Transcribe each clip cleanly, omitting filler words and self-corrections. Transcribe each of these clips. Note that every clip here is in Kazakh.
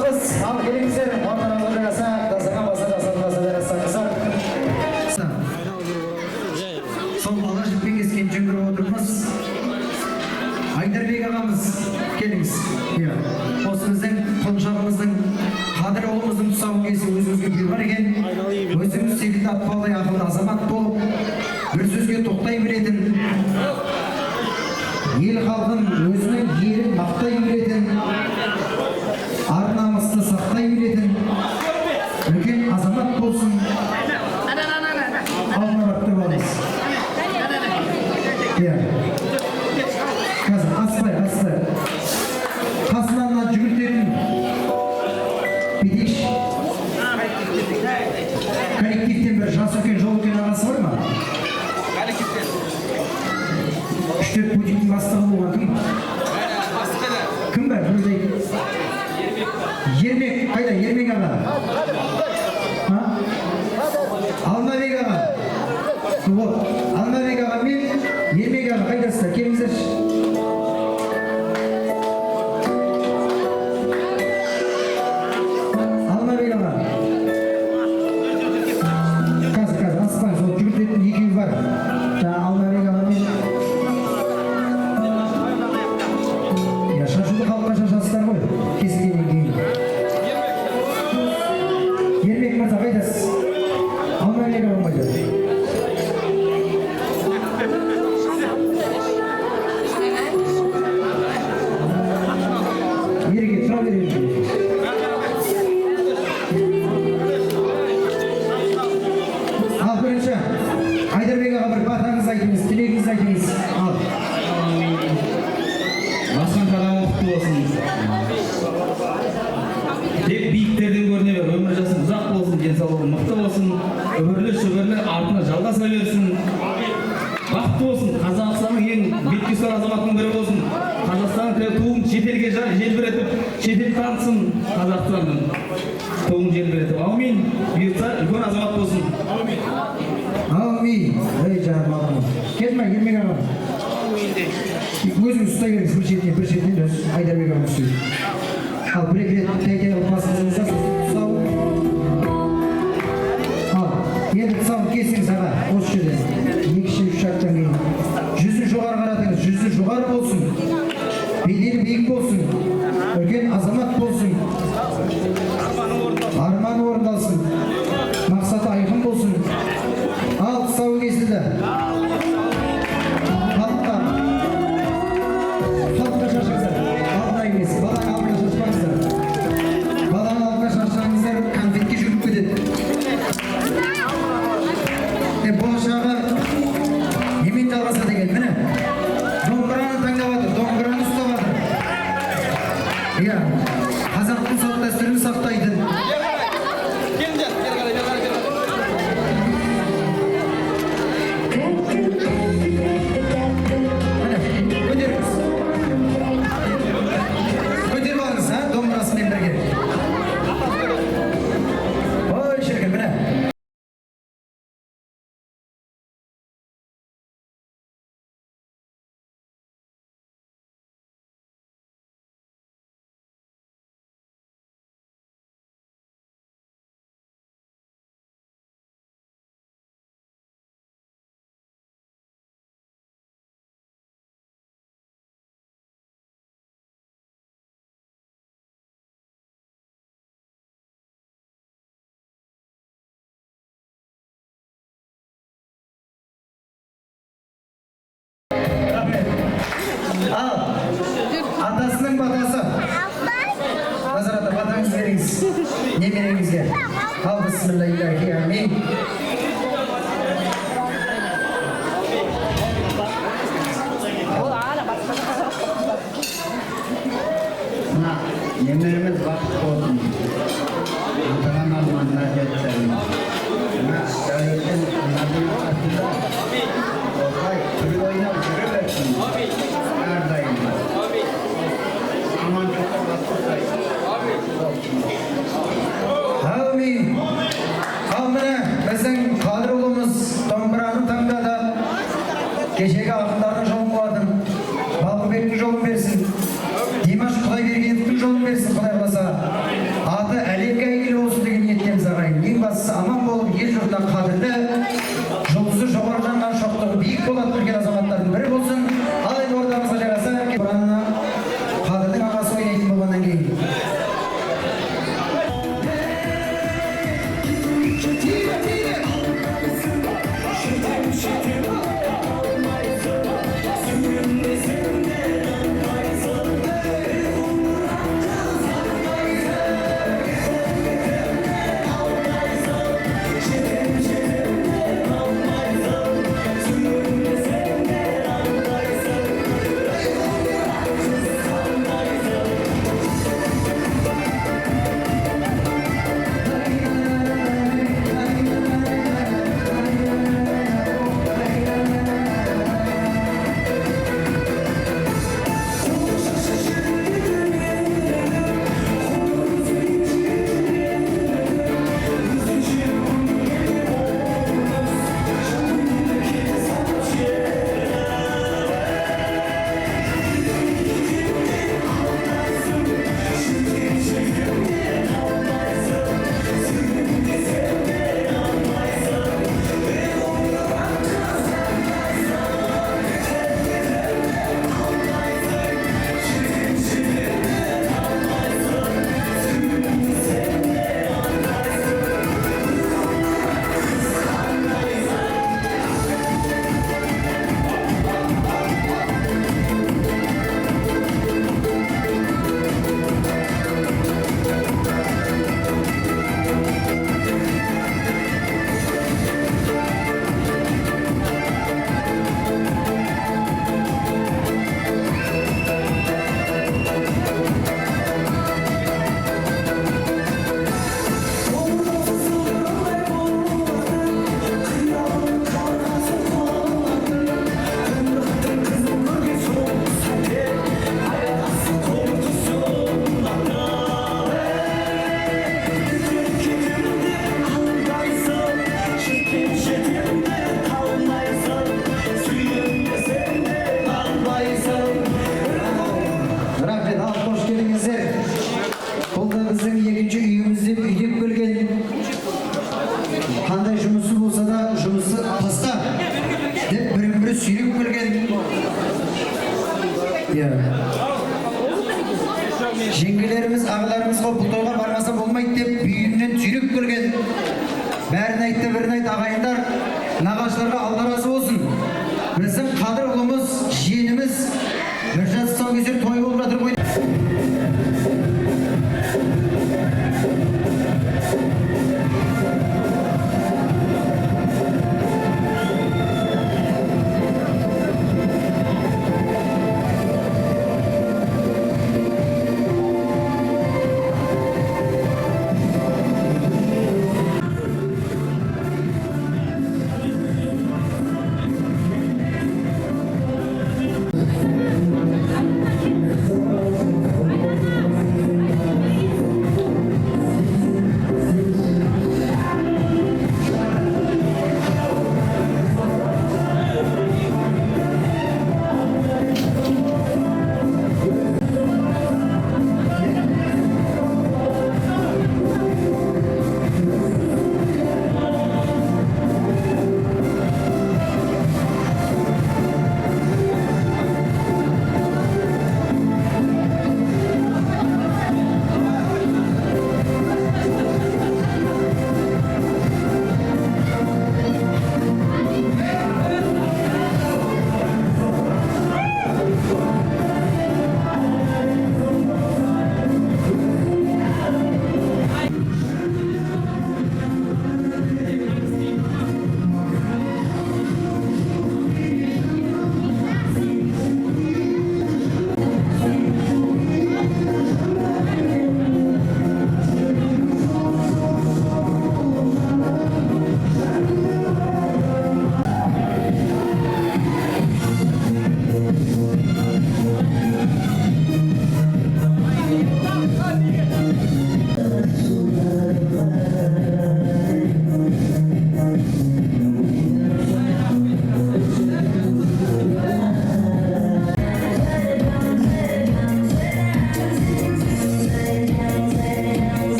Al gelingizler, ondan alır yasa, dasana basa dasa dasa. Sol alışıp kesken cüngürü oturmaz. Айдарбек ағамыз келіңіз. Осы біздің қоншағымыздың қадір ұлымыздың тұсауын кесі өзімізге бұйырған екен. Өзіміз секілді атпалдай ақылды азамат болып, бір сөзге тоқтай беретін, ел халқын өзінің елін мақтай беретін, ар намысты сақтай беретін үлкен азамат болсын. Алғырапты болыңыз. Қазір аспай қасынан жүгіртетін бедеш коллективтен бір жас үлкен жол үлкен ағасы бар ма? Үштеп путиннің бастығы болған кім? Кім бар? Ермек, қайда? Ермек аға? Алмабек аға? Алмабек аға мен Ермек аға қайдасыздар? Келіңіздерші. Айдарбек аға бір батаңыз айтыңыз, тілегіңіз айтыңыз. Ал. Басқан қадамы құтты болсын. Тек биіктерден көріне бер, өмір жасын ұзақ болсын, денсаулығы мықты болсын, өмірлі шүбірлі артына жалғаса берсін. Бақытты болсын, Қазақстанның ең беткесар азаматтың бірі болсын. Қазақстанның туын шетелге желбіретіп, шетел танытсын Қазақстанның туын желбіретіп. Аумин. Бұйыртса үлкен азамат болсын. Amin. Ey canım Allah'ım. Gelme, girmek ama. Gözün üstüne gelin, bir şekilde döz. Aydarбек ağam üstü. Al, bir eklet, teke olmasınızda sağ olun. Al, енді тұсауын кесіңіз аға, осы жерде. 2-3 шақтан кейін. Жүзін жоғары қаратыңыз, жүзі жоғары болсын. Бедері биік болсын. Үлкен азамат болсын. Арманы орындалсын. Мақсаты айқын болсын. Al тұсауы кесілді. Халыққа шашыңыздар. Алдына емес, баланың алдына шашпаңыздар. Баланың алдына шашсаңыздар, конфетке жүріп кетеді. Болашағы немен жалғаса деген, міне. Домбыраны таңдап отыр, домбыраны ұстап отыр. Иә, қазақтың салт дәстүрін сақтайтын. Көтеріп алыңыз, домбырасымен бірге. Ой, шіркін, міне. Al, атасының батасы. Назарата, батаңыз беріңіз. Немереңізге. Ал, бисмиллахи-рахмани-рахим. Мына немеріміз бақыт болсын. Антаған арманына жетсін. Мына дәулеттен ананың арқасында осылай күліп ойнап жүре берсін. Әрдайым. Амандыққа басқандай. Amin. Al mine, біздің қадір ұлымыз домбыраны таңдады. Кешегі ақындардың жолын қуатын. Балқыбектің жолын берсін. Димаш Құдайбергеновтің жолын берсін, Құдай қаласа. Аты әлемге әйгілі болсын деген ниеттеміз ағайын. Ең бастысы аман болып, ел жұртына қадірлі, жұлдызы жоғары жанған шоқтығы биік болатын үлкен азаматтардың бірі болсын. Ал енді ортамызға жараса, Құранына қадірдің ағасы ойнайтын болғаннан кейін. жеңгелерimiz, ағаларымызға бұл тойға бармаса болмайды деп үйінен түйрек келген. Бәрін айтты, бірін айт ағайындар, нағашыларға алла разы болсын. Біздің қадір ұлымыз, жиеніміз бір жас тұсаукесер той болып жатыр ғой.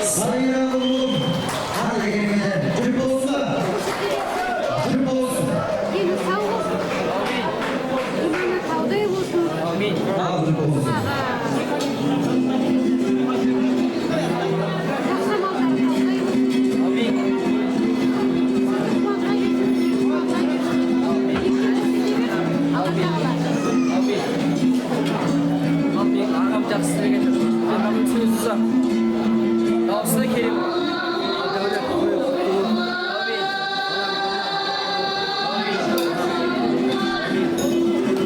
Sayın oğlum. Hadi gelin. Çocuk olsun da. Çocuk olsun. Gini sağ olsun. Gimana kau deh olsun. Al çocuk olsun. Jaksa mau taruh kau deh. Ağam жақсы деген ағамның сөзі ұзақ дауысы келіп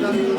жақсы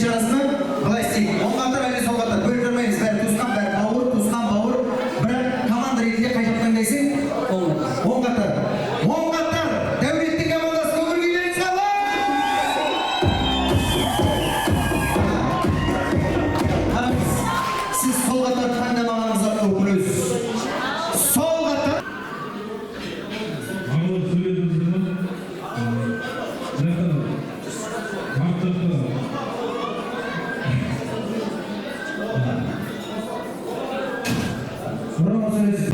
кететін шығарсыздар. Былай істейік. Оң қатар әлі сол қатар. Бөліп жүрмейміз. Бәрі туысқан, бәрі бауыр. Бірақ команда ретінде қай жақтан дейсің? Оң қатар. Оң қатар. Дәулеттің командасы көңіл күйлеріңіз қалай? Қараңыз, сіз сол қатар таңдамағаныңызға өкінесіз. Сол қатар. Ağır söylediğiniz zaman ne kadar mantıklı. Buram söylesi.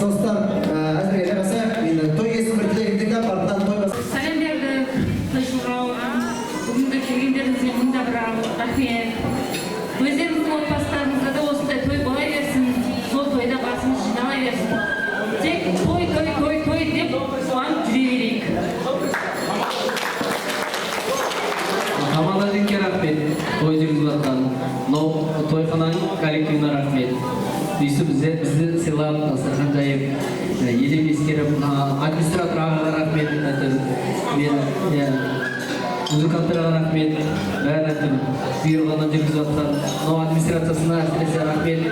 Dostlar, әзірге жарасақ, енді той иесінің бір тілегіндегі артынан той бас. Сәлем берді, Тайшылға, бүгінгі келгендеріңізге мыңда бір рахмет. Өздеріңіздің отбасыларыңызда да осындай той бола берсін, сол тойда басымыз жинала берсін. Тек той деп қуанып жүре берейік. Командадыңызға рахмет, той жүргізіп жатқан мынау тойхананың коллективіне рахмет. Өйстіп бізді сыйлап, дастархан жайып, елеп ескеріп, администратор ағаға рахмет, музыканттарға рахмет, бәрін бұйырғаннан жүргізіп жатқан мынау администрациясына әсіресе рахмет.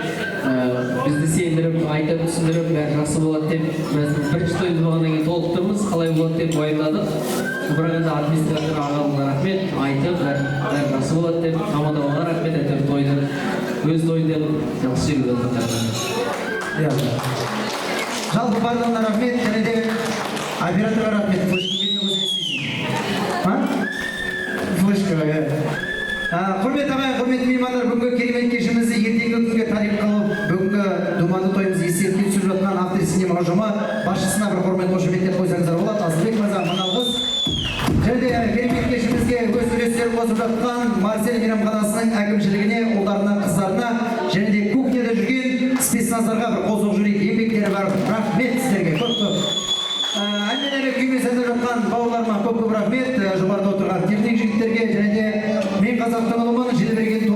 Бізді сендіріп, айтып, түсіндіріп, бәрі жақсы болады деп, бірінші тойды болғаннан кейін толық тұрмыз, қалай болады деп уайымдадық. Бірақ енді администратор ағалығына рахмет, айтып, бәрі жақсы болады деп, командаға рахмет, әйтеуір тойды өз тойды жақсы жүргізіп жатқандарына. Жалпы барлығына рахмет, және де операторға рахмет. Флешка келмей өзің істейсің. Флешка, құрметті ағайын, құрметті меймандар, бүгінгі керемет кешімізді ертеңгі күнге тарих қылып, бүгінгі думанды тойымызды естелікке түсіріп жатқан автор-синема ұжымы басшысына бір құрмет қошеметтеп қойсаңыздар болады. Асылбек мырза, мынауыз. Және де керемет кешімізге өз үлестерін қосып жатқан Марсель мейрамханасының әкімшілігіне, ұлдарына, қыздарына, және де кухняда жүрген спецназарға бір қол соғып жүрейік, еңбектері бар. Рахмет сіздерге. Көп-көп. Әңгімелері күйме сәндіп жатқан бауырларыма көп-көп рахмет. Жоғарыда отырған техник жігіттерге, және де мен қазақтың ұлымын, Желберген